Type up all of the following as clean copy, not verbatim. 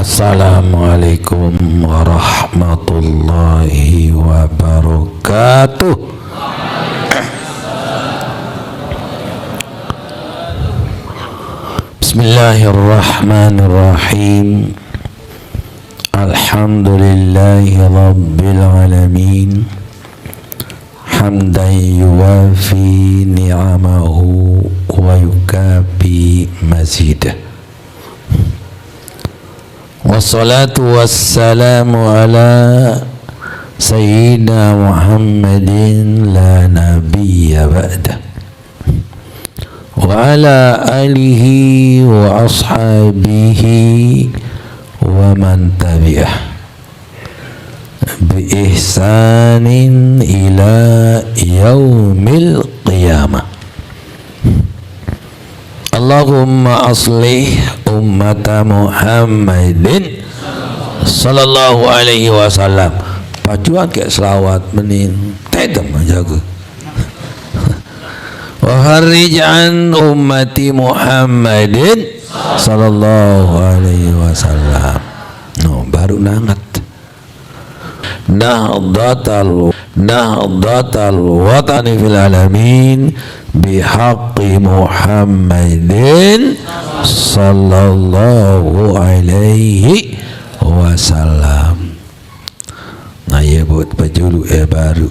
Assalamualaikum warahmatullahi wabarakatuh. Bismillahirrahmanirrahim. Alhamdulillahi rabbil alamin. Hamdan yuwafi ni'amahu wa yukafi mazidah. Wassalatu wassalamu ala Sayyidina Muhammadin la nabiyya ba'dah wa ala alihi wa ashabihi wa man tabi'ah bi ihsanin ila yaumil qiyamah. Allahumma aslih ummata Muhammadin sallallahu alaihi wasallam. Pacuan ke selawat menin tedam menjaga. Wa harrij an ummati Muhammadin sallallahu alaihi wasallam. No, baru nangat. Nahdlatal watani fil alamin bihaqqi Muhammadin sallallahu alaihi wasallam. Nah, ya buat pajulu baru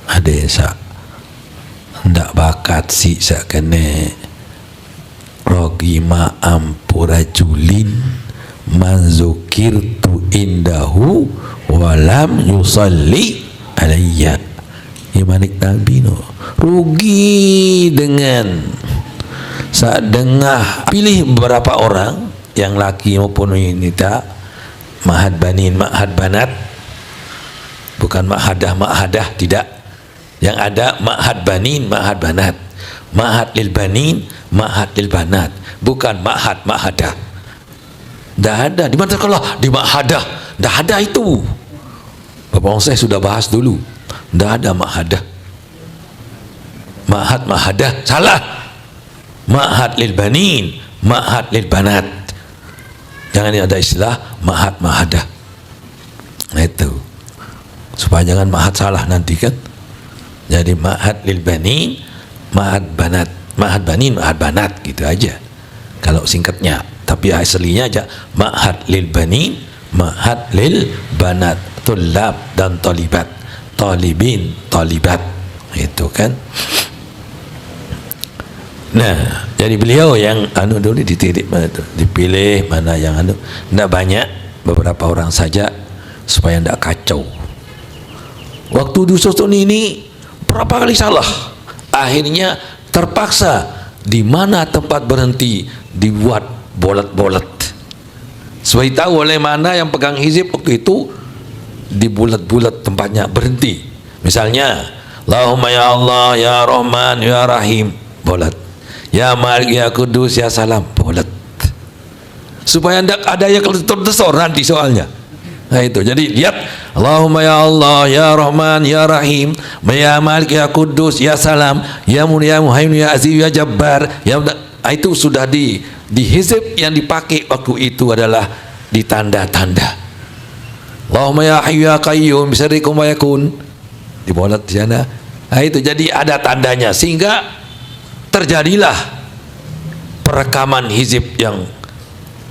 ada sak ndak bakat si sak kene rogi ma ampura julin manzukirtu indahu walam yusalli alayya. Imanik Nabi no rugi dengan saat dengar pilih beberapa orang yang laki maupun wanita, mahad banin mahad banat, bukan mahadah tidak, yang ada mahad banin mahad banat, mahad lil banin mahad lil banat, bukan mahadah. Dah ada di mana kalau di mahadah dah ada itu. Bapak saya sudah bahas dulu. Dah ada mahadah. Mahadah salah. Mahad lil banin, mahad lil banat. Jangan ada istilah mahadah. Nah itu. Supaya jangan mahad salah nanti kan. Jadi mahad lil banin, mahad banat, mahad banin, mahad banat gitu aja. Kalau singkatnya, tapi aslinya aja mahad lil banin, mahad lil banat, tulab dan talibat, talibin, talibat, itu kan. Nah, jadi beliau yang dulu dititik mana tu, dipilih mana yang tidak banyak, beberapa orang saja supaya tidak kacau. Waktu disusun ini berapa kali salah, akhirnya terpaksa di mana tempat berhenti dibuat bolet-bolet. Supaya tahu oleh mana yang pegang hizib waktu itu di bulat-bulat tempatnya berhenti. Misalnya, Allahumma ya Allah ya Rahman ya Rahim, bolet. Ya Malik ya Kudus ya Salam, bolet. Supaya tidak ada yang terdesor nanti soalnya. Nah itu, jadi lihat Allahumma ya Allah ya Rahman ya Rahim, ya Malik ya Kudus ya Salam, ya Muhaimin ya Aziz ya Jabbar, ya itu sudah di hizib yang dipakai waktu itu adalah di tanda-tanda. Allahumma ya Hayyu ya Qayyum bisarikum wa yakun, dibolet di sana. Nah itu jadi ada tandanya sehingga terjadilah perekaman hizib yang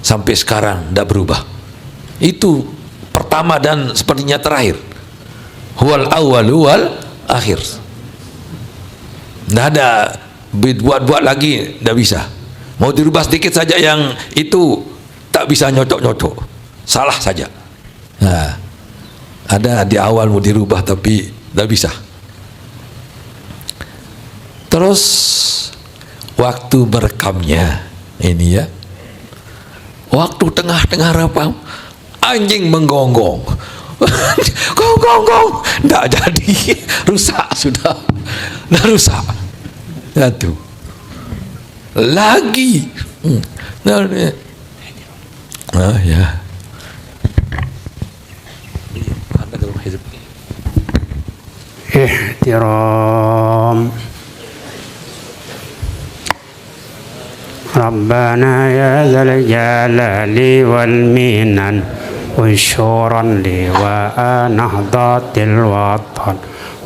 sampai sekarang tidak berubah. Itu pertama dan sepertinya terakhir. Huwal awwalu wal akhir. Tidak ada buat-buat lagi, tidak bisa. Mau dirubah sedikit saja yang itu tak bisa nyocok-nyocok, salah saja. Nah, ada di awal mau dirubah tapi tidak bisa. Terus waktu merekamnya ini ya, waktu tengah-tengah rekam anjing menggonggong, gong, tidak jadi, rusak sudah, dah rusak. Satu lagi, ya. Ihtiram ربنا يا ذا الجلال والمنن انشرا لواء نهضة الوطن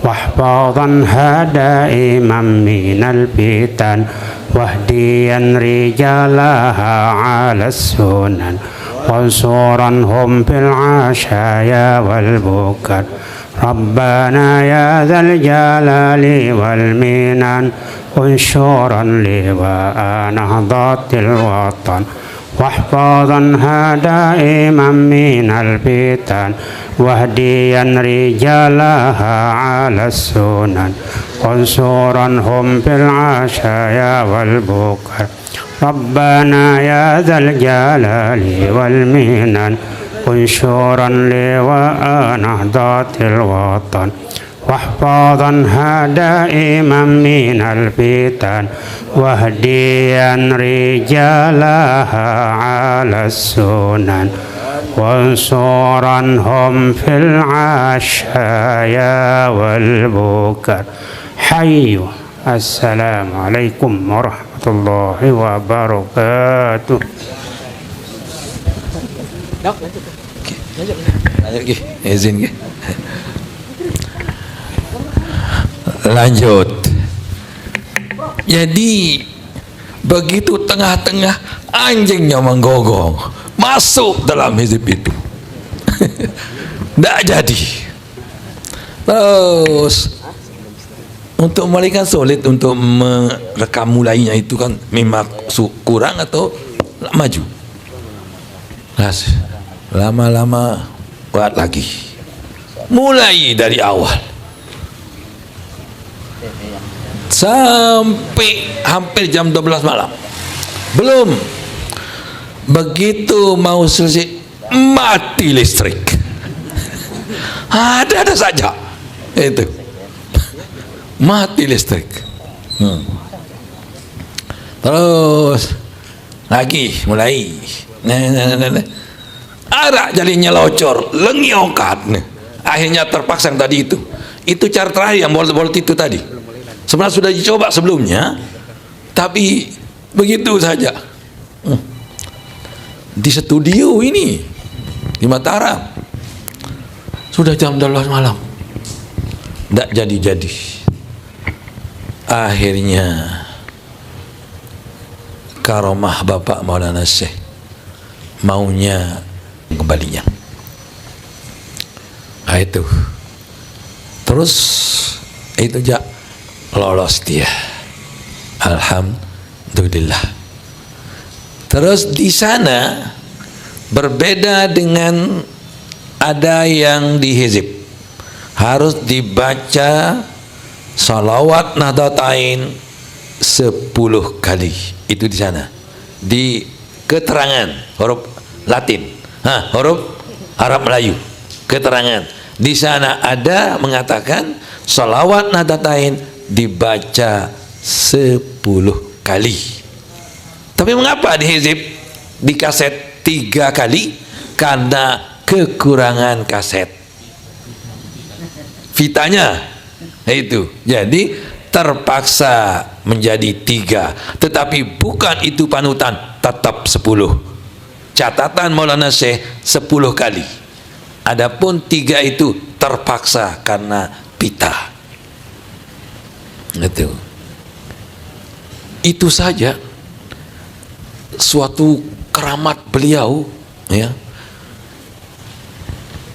واحفظنها دائما من الفتن واهديا رجالها على السنن وانصرنهم في العشايا والبكر ربنا يا ذا الجلال والمنن انشرا لواء نهضة الوطن واحفظنها دائما من الفتن واهديا رجالها على السنن وانصرنهم في العشايا والبكر ربنا يا ذا الجلال والمنن انشرا لواء نهضة الوطن واحفظنها دائما من الفتن واهديا رجالها على السنن وانصرنهم في العشايا والبكر. حي السلام عليكم ورحمة الله وبركاته. Izin lanjut. Jadi begitu tengah-tengah anjingnya menggonggong masuk dalam hizib itu. Tidak jadi. Terus untuk mulai sulit untuk merekam mulainya itu kan memang kurang atau maju. Lama-lama buat lagi. Mulai dari awal. Sampai hampir jam 12 malam belum. Begitu mau selesai mati listrik. Ada saja itu mati listrik. Terus lagi mulai arak jalinnya locor lengiokan. Akhirnya terpaksa yang tadi itu cara terakhir yang bolt itu tadi. Sebenarnya sudah dicoba sebelumnya, tapi begitu saja. Di studio ini di Mataram sudah jam 12 malam, tidak jadi. Akhirnya karomah Bapak Maulana Syekh maunya kembalinya. Itu terus itu lolos dia, alhamdulillah. Terus di sana berbeda dengan ada yang di hizib, harus dibaca salawat Nahdlatain 10 kali. Itu di sana di keterangan huruf Latin, huruf Arab Melayu keterangan di sana ada mengatakan salawat Nahdlatain dibaca 10 kali. Tapi mengapa di hizib di kaset 3 kali? Karena kekurangan kaset vitanya itu, jadi terpaksa menjadi 3. Tetapi bukan itu panutan, tetap 10. Catatan Maulana Syekh 10 kali. Adapun 3 itu terpaksa karena pita. Itu saja suatu keramat beliau, ya.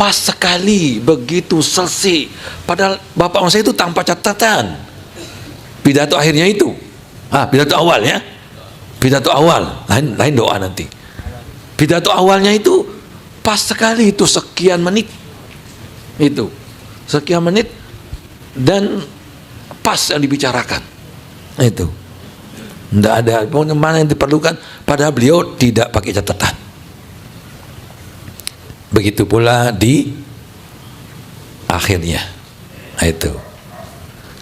Pas sekali begitu selesai, padahal Bapak saya itu tanpa catatan. Pidato akhirnya itu, pidato awalnya, pidato awal, lain doa nanti. Pidato awalnya itu pas sekali, itu sekian menit, itu sekian menit dan pas yang dibicarakan itu, tidak ada mana yang diperlukan, padahal beliau tidak pakai catatan. Begitu pula di akhirnya itu.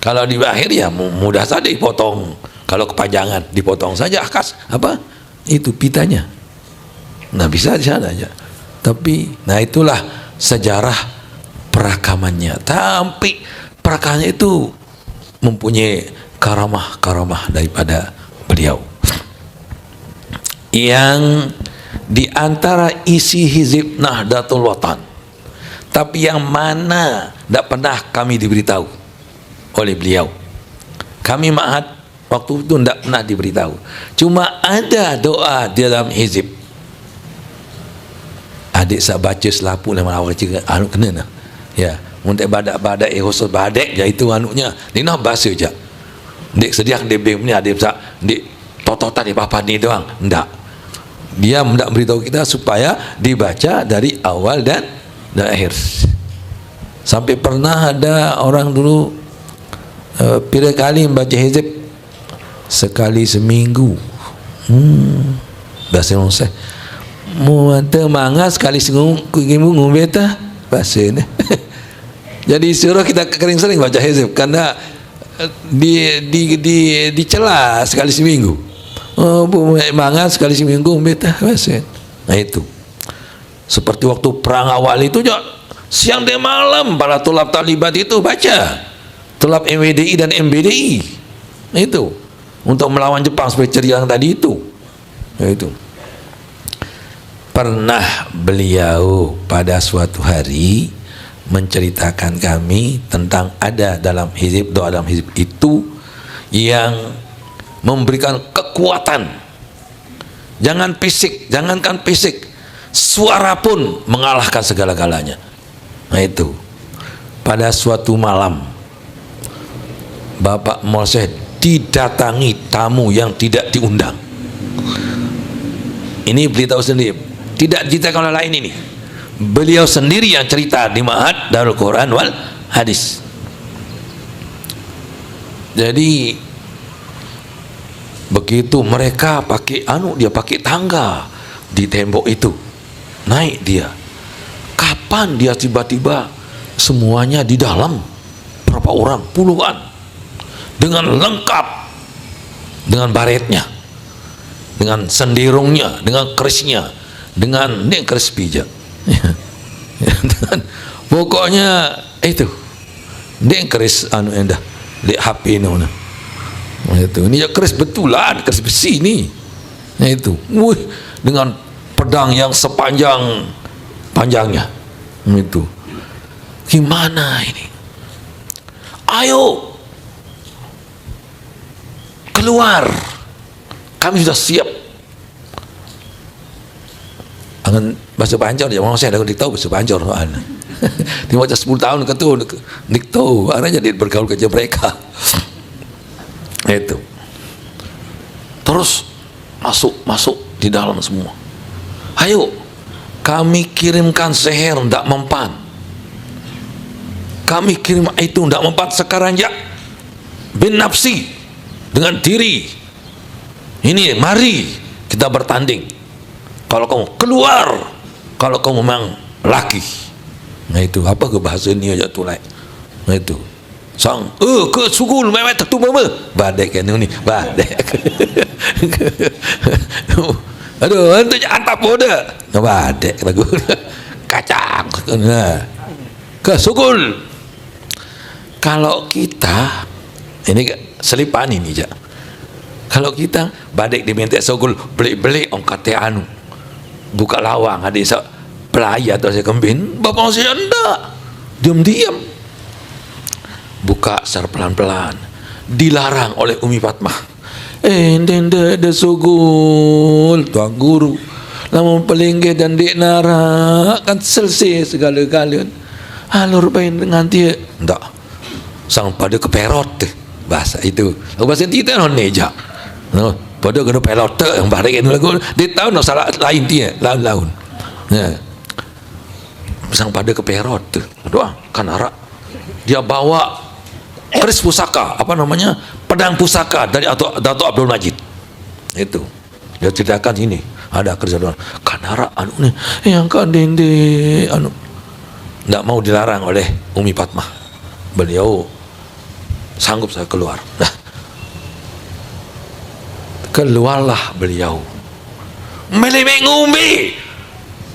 Kalau di akhir ya mudah saja dipotong, kalau kepanjangan dipotong saja itu pitanya, nah bisa di sana aja. Tapi itulah sejarah perakamannya. Tapi perakamannya itu mempunyai karamah daripada beliau. yang di antara isi hizib Nahdlatul Watan, tapi yang mana tidak pernah kami diberitahu oleh beliau. Kami ma'had waktu itu tidak pernah diberitahu, cuma ada doa di dalam hizib. Adik saya baca selapu nama awal juga anu kena nah. Ya, untuk badak-badak khusus badak je itu anunya. Ni nah bahasa je. Dik sediak dia ni adik besar, dik tototan di papan ni doang. Enggak. Dia hendak beritahu kita supaya dibaca dari awal dan akhir. Sampai pernah ada orang dulu pira kali membaca hizib sekali seminggu. Bahasa Indonesia. Mu ada manga sekali seminggu ngombe tah bahasa ni. Jadi suruh kita kering sering baca hizib karena dicela sekali seminggu. Oh, manga sekali seminggu ngombe tah bahasa. Nah itu. Seperti waktu perang awal itu juga siang dan malam para tulab talibat itu baca. Tulab MWDI dan MBDI. Itu untuk melawan Jepang seperti cerita yang tadi itu. Nah, itu. Pernah beliau pada suatu hari menceritakan kami tentang ada dalam hizib, doa dalam hizib itu yang memberikan kekuatan. Jangankan fisik, suara pun mengalahkan segala-galanya. Nah itu, pada suatu malam Bapak Moseh didatangi tamu yang tidak diundang. Ini beritahu sendiri, tidak diceritakan oleh lain ini. Beliau sendiri yang cerita di Ma'had Darul Quran wal Hadis. Jadi begitu mereka pakai dia pakai tangga di tembok itu, naik dia. Kapan dia tiba-tiba semuanya di dalam, berapa orang, puluhan, dengan lengkap, dengan baretnya, dengan sendirungnya, dengan kerisnya, dengan ini keris pijak. Pokoknya itu dia keris anu endah di HP ni mana. Itu ini ya keris betulan, keris besi ni. Nah itu, dengan pedang yang panjangnya. Itu. Gimana ini? Ayo keluar. Kami sudah siap. Angan bahasa Pancor je, orang saya dah tahu bahasa Pancor soal. Dia macam 10 tahun ke tu dik tahu, akhirnya jadi bergaul kerja mereka. Itu. Terus masuk di dalam semua. Ayo, kami kirimkan seher ndak mempan. Kami kirim itu ndak mempan sekarang ya. Bin nafsi, dengan diri. Ini mari kita bertanding. Kalau kamu keluar, kalau kamu memang laki. Nah itu apa ke bahasa ni aja tu like. Nah itu sang ke sugul mewet tu mama badek kan ni badek. Aduh ente antap boda badek lagu kacang ke sugul. Kalau kita ini selipan ini je. Kalau kita badek diminta sugul beli-beli orang kata anu buka lawang ada pelaya atau saya kembin, bapak saya enggak, diam-diam buka secara pelan-pelan, dilarang oleh Umi Fatmah. Ada sugul tuan guru namun pelingge dan dek nara kan selesai segala-galanya. Alur bain dengan dia enggak, sang pada keperot bahasa itu bahasa kita non neja no. Pada kena pelot yang barik itu lagu dia tahu no salah lain dia laun ya sang pada ke perot tu doa kan arak dia bawa keris pusaka apa namanya pedang pusaka dari Dato' Abdul Majid itu dia ceritakan ini ada kerja doa kan arak anu ni yang kan dende anu tidak mau dilarang oleh Umi Fatmah, beliau sanggup saya keluar. Nah keluarlah beliau melemeng ngumbi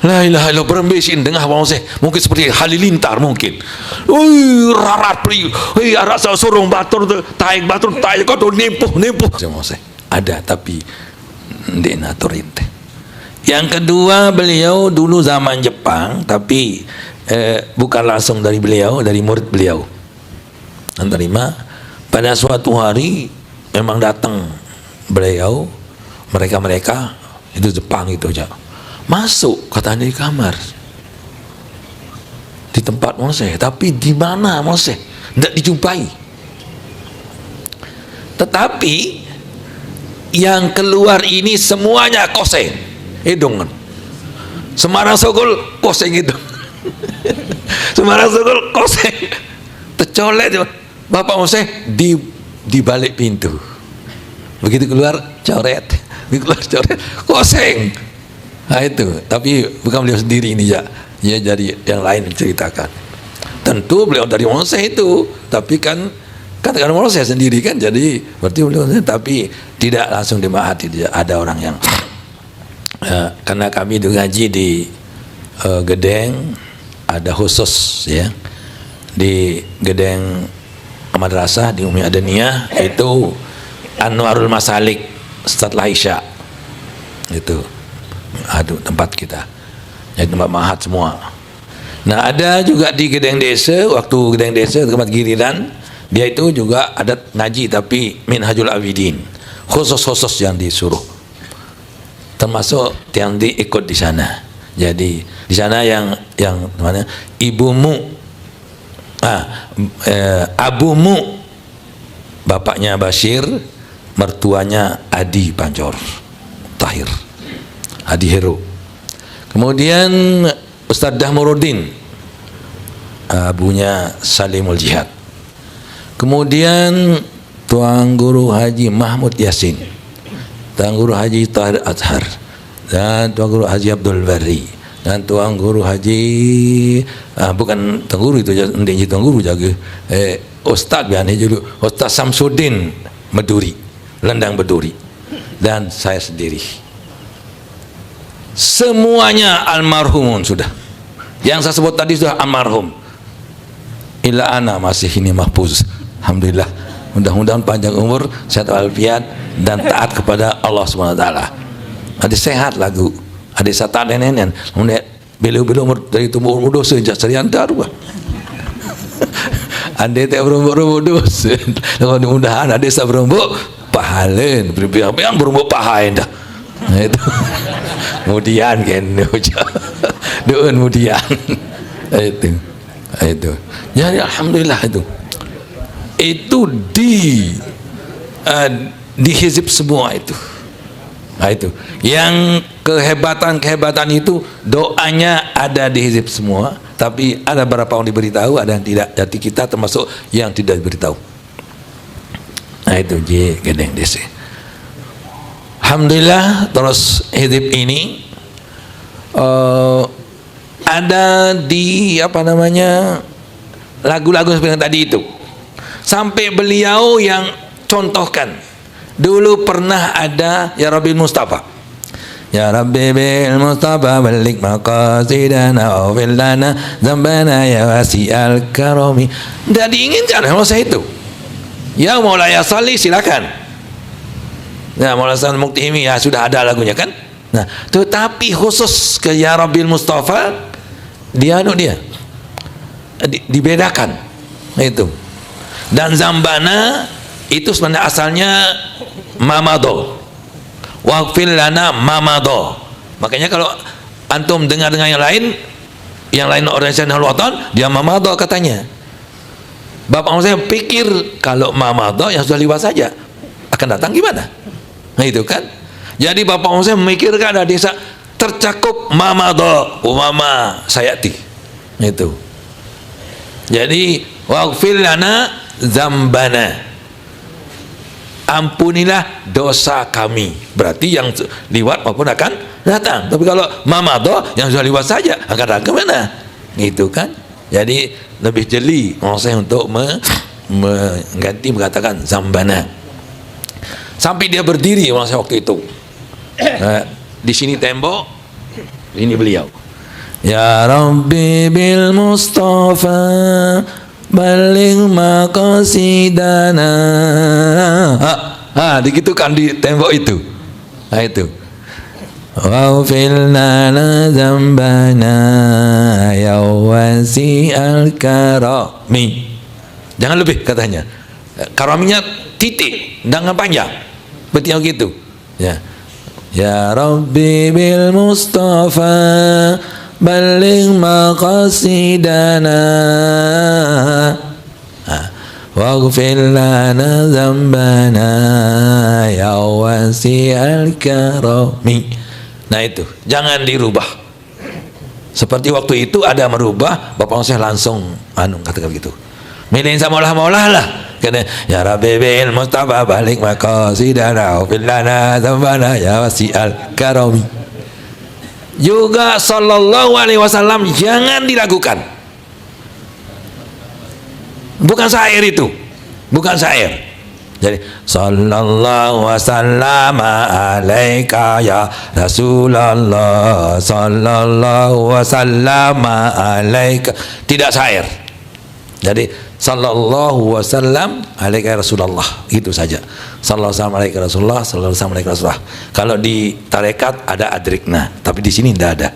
la ilaha illallah berembesin dengan abang saya mungkin seperti halilintar mungkin rarat pri arak sorong batur taik batur taik kau nempuh saya ada tapi ndek naturin Yang kedua, beliau dulu zaman Jepang, tapi bukan langsung dari beliau, dari murid beliau. Menerima pada suatu hari memang datang beliau, mereka itu Jepang itu aja. Masuk katanya di kamar. Di tempat Moseh, tapi di mana Moseh? Tidak dijumpai. Tetapi yang keluar ini semuanya koseng. Hidung Semarang Sogol koseng itu. Semarang Sogol koseng. Tercolek Bapak Moseh di balik pintu. Begitu keluar coret, koseng. Nah itu, tapi bukan beliau sendiri ini ya. Ya jadi yang lain menceritakan. Tentu beliau dari Moseh itu, tapi kan katakan Moseh sendiri kan, jadi berarti beliau, tapi tidak langsung dimahati. Ada orang yang karena kami ngaji di Gedeng, ada khusus ya di Gedeng madrasah di Umi Adaniyah itu Anwarul Masalik setelah Isya itu, aduh tempat kita jadi tempat mahat semua. Nah ada juga di Gedeng Desa, waktu Gedeng Desa tempat giliran dia itu juga ada ngaji tapi Minhajul Abidin, khusus yang disuruh, termasuk yang diikut di sana. Jadi di sana yang mana ibumu, abumu, bapaknya Bashir, mertuanya Adi Pancor Tahir, Adi Hero. Kemudian Ustadz Dahmuruddin, abunya Salimul Jihad. Kemudian Tuan Guru Haji Mahmud Yasin, Tuan Guru Haji Tahir Azhar, dan Tuan Guru Haji Abdul Bari, dan Tuan Guru Haji bukan Tuan Guru itu, nanti Tuan Guru jaga Ustaz biasa dulu, Ustaz Samsudin Meduri, Lendang Beduri, dan saya sendiri. Semuanya almarhumun sudah. Yang saya sebut tadi sudah almarhum. Ila ana masih ini mahfuz. Alhamdulillah. Mudah-mudahan panjang umur, sehat walafiat, dan taat kepada Allah Subhanahu wa taala. Ada sehat lagu, ada satan nenen, beliau umur dari tumbuh umur dosa serian daru. Ande tak berumbuk dosa. Mudah-mudahan ada sa berumbuk pahala, yang berumbuk pahala dah. Itu. Kemudian kan doon kemudian itu. Jadi alhamdulillah itu di hizib semua itu. Nah itu yang kehebatan itu doanya ada di hizib semua, tapi ada beberapa orang diberitahu, ada yang tidak. Jadi kita termasuk yang tidak diberitahu. Nah itu Gedeng Desa. Alhamdulillah terus hizib ini ada di lagu-lagu seperti yang tadi itu, sampai beliau yang contohkan. Dulu pernah ada Ya Rabbil Mustafa, Ya Rabbi bil Mustafa balik maqasidana wa lana dzambana ya wasi'al karami. Tidak diinginkan kalau saya itu. Ya Maulaya Salih silakan. Nah, Maulana Hasan Muktihimi ya sudah ada lagunya kan. Nah, tetapi khusus ke Ya Rabbil Mustafa dibedakan itu. Dan Zambana itu sebenarnya asalnya Mamado. Waqfil lana Mamado. Makanya kalau antum dengar yang lain organisasi Nahdlatul Watan, dia Mamado katanya. Bapak saya pikir kalau Mamado yang sudah lewat saja akan datang gimana? Nah itu kan. Jadi Bapak saya memikirkan ada desa tercakup Mamado Umama Sayati. Itu. Jadi waqfil lana zambana, ampunilah dosa kami. Berarti yang liwat maupun akan datang. Tapi kalau Mamado yang sudah liwat saja akan datang ke mana? Gitu kan. Jadi lebih jeli saya untuk mengganti mengatakan zambana. Sampai dia berdiri saya waktu itu. Di sini tembok, ini beliau. Ya Rabbi bil Mustafa balik maqasidana. Digitukan di tembok itu. Nah itu. waghfir lana dzambana ya wasi'al karami. Jangan lebih katanya. Karaminya titik, jangan panjang. Betul gitu. Ya. Ya Rabbi bil Mustafa balligh maqasidana waghfir lana dzambana ya wasi'al karami. Nah itu, jangan dirubah. Seperti waktu itu ada merubah, Bapak Syekh langsung katakan begitu. Milih sama maulah lah. Kata ya Rabbi bil Mustafa balik maqasidana wa fil lana dzambana ya wasi'al karami. Juga sallallahu alaihi wasallam jangan dilakukan. Bukan syair itu. Bukan syair. Jadi sallallahu wasallam alaika ya Rasulullah, sallallahu wasallam alaika, tidak syair. Jadi sallallahu wasallam alaika ya Rasulullah, itu saja. Sallallahu wasallam alaika ya Rasulullah, sallallahu wasallam alaika ya Rasulullah. Kalau di tarekat ada adrikna, tapi di sini tidak ada.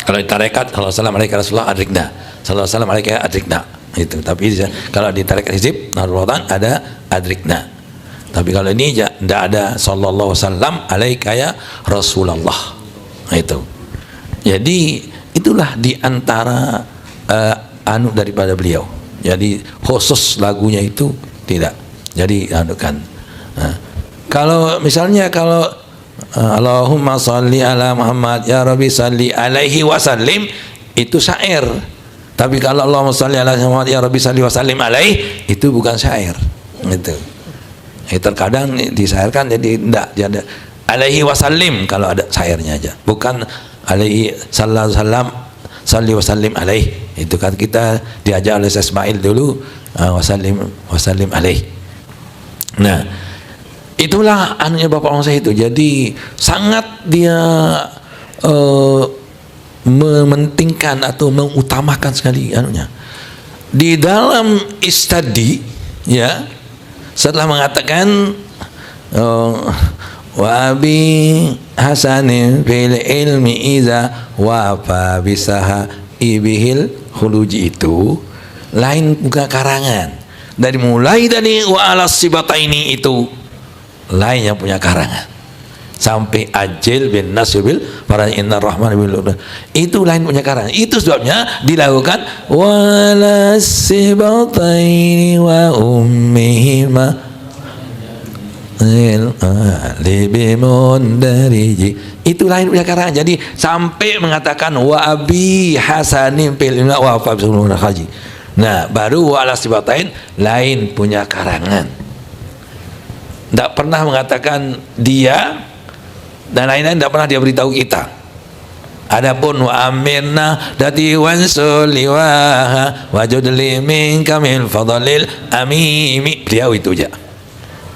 Kalau di tarekat sallallahu wasallam alaika ya Rasulullah adrikna, sallallahu wasallam alaika ya adrikna. Itu, tapi kalau di tarekat hizib Nahdlatul ada adrikna, tapi kalau ini tidak ada sallallahu wasallam alaika ya Rasulullah. Itu jadi itulah diantara daripada beliau. Jadi khusus lagunya itu tidak jadi kan. Kalau misalnya Allahumma sholli ala Muhammad ya Rabbi sholli alaihi wasallim, itu syair. Tapi kalau Allahumma sholli ala Muhammad ya Rabbi sholli wa sallim alaihi, itu bukan syair. Gitu. Terkadang disyairkan jadi tidak ada alaihi wasallim kalau ada syairnya aja. Bukan alaihi sallallahu wasallam sholli wa sallim alaihi. Itu kan kita diajar oleh Ismail dulu wasallim alaihi. Nah, itulah Bapak Syekh itu. Jadi sangat dia mementingkan atau mengutamakan sekali di dalam istadi, ya, setelah mengatakan wa abi hasanin fil ilmi iza wa fa bisaha ibihil khuluji, itu lain bukan karangan. Dari mulai dari wa alas sibataini itu lain yang punya karangan, sampai Ajil bin Nasbil para inna rahman bil, itu lain punya karangan. Itu sebabnya dilakukan wala sibataini wa ummihima libimun dariji, itu lain punya karangan. Jadi sampai mengatakan wa abi hasanin fil ilmi wa fa bisulul haji. Nah, baru wala sibatain lain punya karangan. Tidak pernah mengatakan dia dan lain-lain, tidak pernah dia beritahu kita. Adapun wa amirna dati wansuliwaha wajudli min kamil fadlil amimi, beliau itu aja.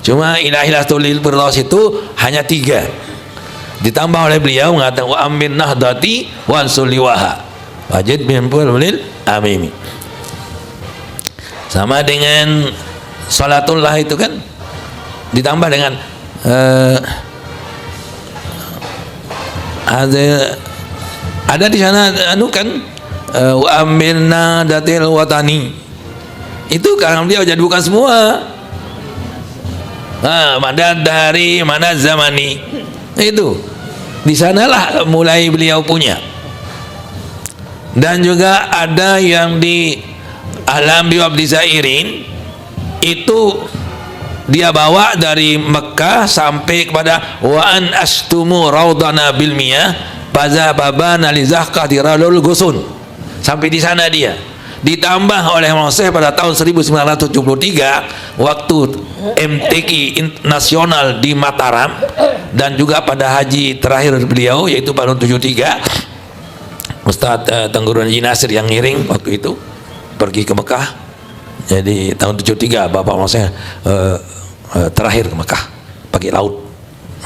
Cuma ilahilah tulil berlos itu hanya 3, ditambah oleh beliau mengatakan wa amirna dati wansuliwaha wajud min fadlil amimi. Sama dengan salatullah itu kan ditambah dengan ada di sana kan wa amirna datil watani, itu karena dia jadi bukan semua. Mana dari mana zamani, itu di sanalah mulai beliau punya. Dan juga ada yang di alam biwabdi zairin, itu dia bawa dari Mekah sampai kepada wa an astumu raudana bil miyah baza babana li zahqah diralul gusun, sampai di sana dia. Ditambah oleh Syekh pada tahun 1973 waktu MTQ nasional di Mataram, dan juga pada haji terakhir beliau yaitu tahun 73, Ustadz Tengguruan Haji Nasir yang ngiring waktu itu pergi ke Mekah. Jadi tahun 73 Bapak Syekh terakhir ke Mekah pakai laut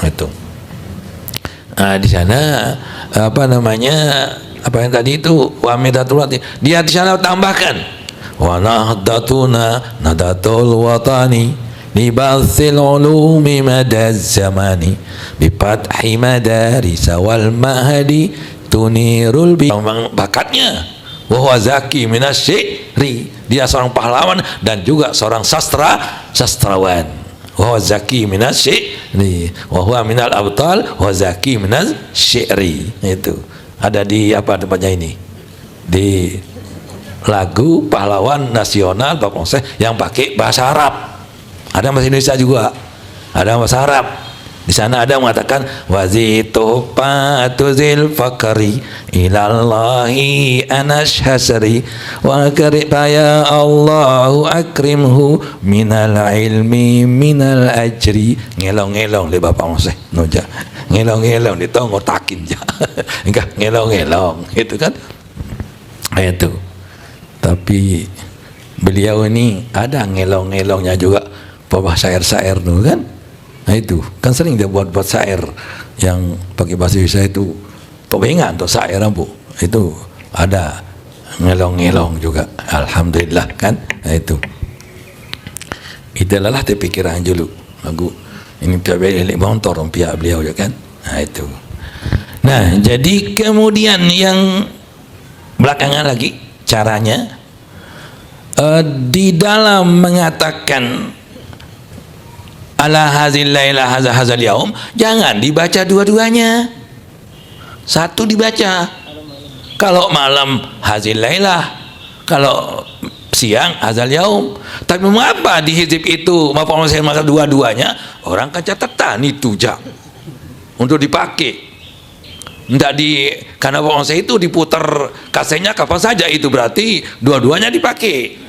itu. Nah, di sana apa yang tadi itu wa midatul, dia di sana tambahkan wa nahdatuna nadatul watani, li bathil ulumi madaz zamani bi fathi madaris wal mahdi tunirul bi. Memang bakatnya wa huwa zaki minasyi'ri, dia seorang pahlawan dan juga seorang sastrawan. Wa huwa zaki minasyi'ri wa huwa minal abtal wa zaki minasyi'ri. Itu ada di apa tempatnya ini, di lagu pahlawan nasional Bapak Moses yang pakai bahasa Arab. Ada bahasa Indonesia juga, ada bahasa Arab. Di sana ada mengatakan wazitu patuzil fakari ilallahi anas hasri wa kariba ya Allahu akrimhu minal ilmi minal ajri. Ngelong-ngelong le Bapak Moses noja, ngelong-ngelong di tong ngotakin ja. Enggak ngelong-ngelong itu kan itu. Tapi beliau ini ada ngelong-ngelongnya juga, bawa syair-syair dulu kan. Nah itu kan sering dia buat syair yang pakai bahasa Indonesia itu tobengan atau syair bu, itu ada ngelong-ngelong juga. Alhamdulillah kan. Nah itu adalah pikiran dulu lagu ini pihak motor pihak beliau juga kan. Nah itu. Nah jadi kemudian yang belakangan lagi caranya di dalam mengatakan ala hazil laila hazal yaum, jangan dibaca dua-duanya, satu dibaca. Kalau malam hazil laila, kalau siang hazal yaum. Tapi mengapa di hizib itu Bapak Moses maka dua-duanya? Orang kan catatan itu jak untuk dipakai. Tidak di, karena Bapak Moses itu diputar kasetnya kapan saja, itu berarti dua-duanya dipakai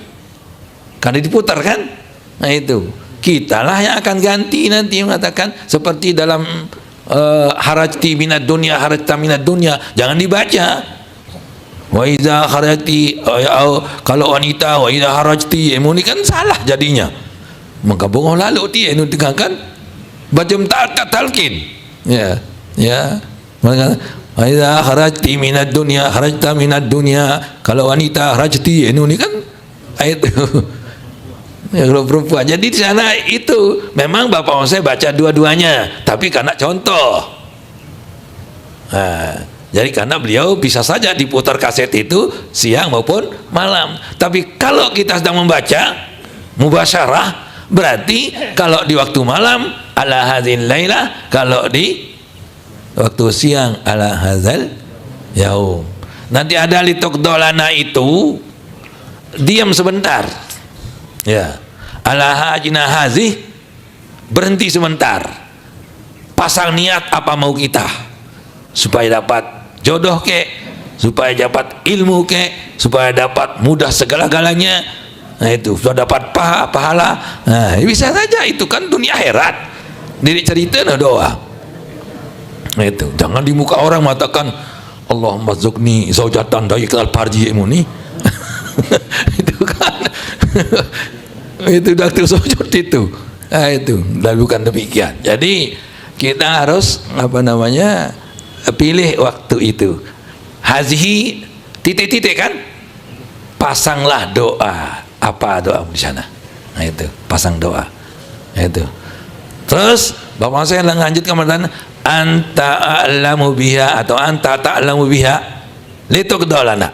karena diputar kan. Nah itu kitalah yang akan ganti nanti mengatakan seperti dalam harajti minad dunya harajta minad dunya, jangan dibaca wa iza harajti, kalau wanita wa iza harajti, ini kan salah jadinya. Maka bohong lalu dia ini kan baca talqin ya maka wa iza harajti minad dunya harajta minad dunya, kalau wanita harajti ini kan ayat ya, kalau perempuan. Jadi di sana itu memang Bapak Moses baca dua-duanya, tapi karena contoh. Nah, jadi karena beliau bisa saja diputar kaset itu siang maupun malam. Tapi kalau kita sedang membaca mubasyarah, berarti kalau di waktu malam ala hadzal laila, kalau di waktu siang ala hadzal yaum. Nanti ada litokdolana itu diam sebentar. Ya, ala hajina hazih, berhenti sebentar, pasang niat apa mau kita, supaya dapat jodoh ke, supaya dapat ilmu ke, supaya dapat mudah segala-galanya. Nah itu sudah dapat pahala. Nah bisa saja itu kan dunia akhirat. Diri cerita nah doa. Nah itu jangan di muka orang mengatakan Allahumma zukni zaujatan dayiqal farji imuni. Itu kan itu dokter sujud itu. Nah itu dan bukan demikian. Jadi kita harus apa namanya pilih waktu itu. Hazihi titik-titik kan, pasanglah doa. Apa doa di sana? Nah itu pasang doa. Nah, itu terus Bapak saya lanjutkan kemudian anta a'lamu biha atau anta ta'lamu biha litukdolana.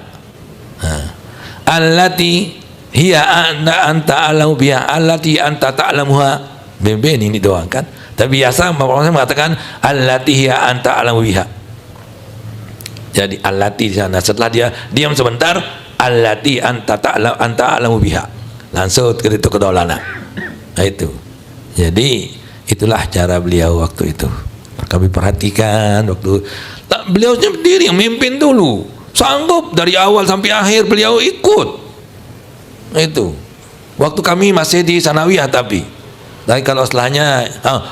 Allati hiya anta a'lamu biha allati anta ta'lamuha. Ben ini doang kan. Tapi biasa Bapak saya mengatakan allati hiya anta a'lamu biha. Jadi allati di sana, setelah dia diam sebentar, allati anta a'lamu biha, langsung ke itu kedolana. Nah itu. Jadi itulah cara beliau waktu itu. Kami perhatikan waktu beliau sendiri yang mimpin dulu, sanggup dari awal sampai akhir beliau ikut. Nah itu waktu kami masih di sanawiyah, tapi kalau setelahnya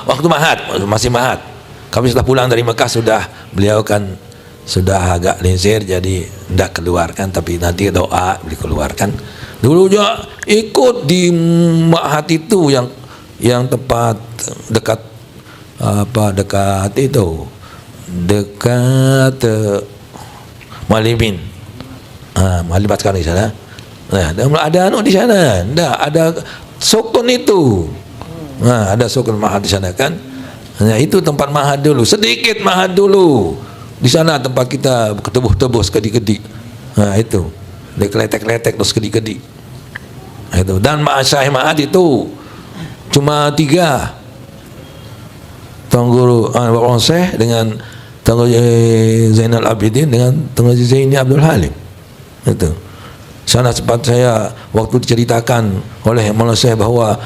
waktu mahat, masih mahat, kami setelah pulang dari Mekah sudah beliau kan sudah agak linsir, jadi tidak keluarkan, tapi nanti doa dikeluarkan. Dulu juga ikut di mahat itu yang tepat dekat dekat itu dekat Malimin, Malibat sekarang di sana. Nah, ada di sana, ada sokon itu. Nah, ada sukun mahad di sana kan. Nah, itu tempat mahad dulu, sedikit mahad dulu. Di sana tempat kita ketebuh-tebuh sekedi-kedi. Nah, itu. Lekletek-letek terus kedi-kedi. Nah, itu. Dan Syekh Mahad itu cuma 3. Tuan Guru Bapak Syekh dengan Tuan Guru Zainal Abidin dengan Tuan Guru Zaini Abdul Halim. Itu. Sana sempat saya waktu diceritakan oleh Maulana Syekh bahawa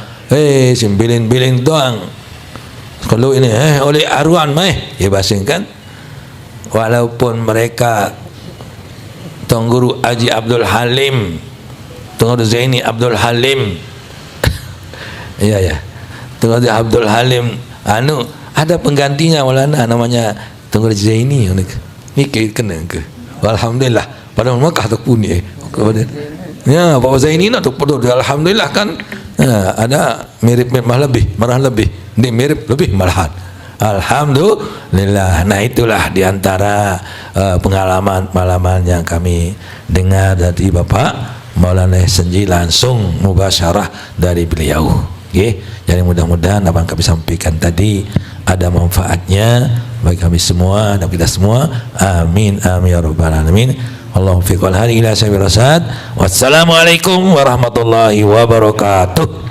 simbilin-bilin doang. Kalau ini oleh arwan ya basingkan. Walaupun mereka Tuan Guru Haji Abdul Halim, Tuan Guru Zaini Abdul Halim, ya, Tuan Guru Abdul Halim, ada penggantinya Maulana namanya Tuan Guru Zaini, mikir kena ke? Alhamdulillah, pada Makkah tu pun ni. Ya, Pak Zaini nak tu perlu, alhamdulillah kan, ada mirip malah lebih, marah lebih, ni mirip lebih malahan. Alhamdulillah. Nah, itulah diantara pengalaman yang kami dengar dari Bapak Maulana Senji langsung mubasyarah dari beliau. Okay? Jadi mudah-mudahan apa yang kami sampaikan tadi ada manfaatnya bagi kami semua dan kita semua. Amin amin ya rabbal alamin. Allahumma fiqhal hadi ila sabil rasad. Wassalamualaikum warahmatullahi wabarakatuh.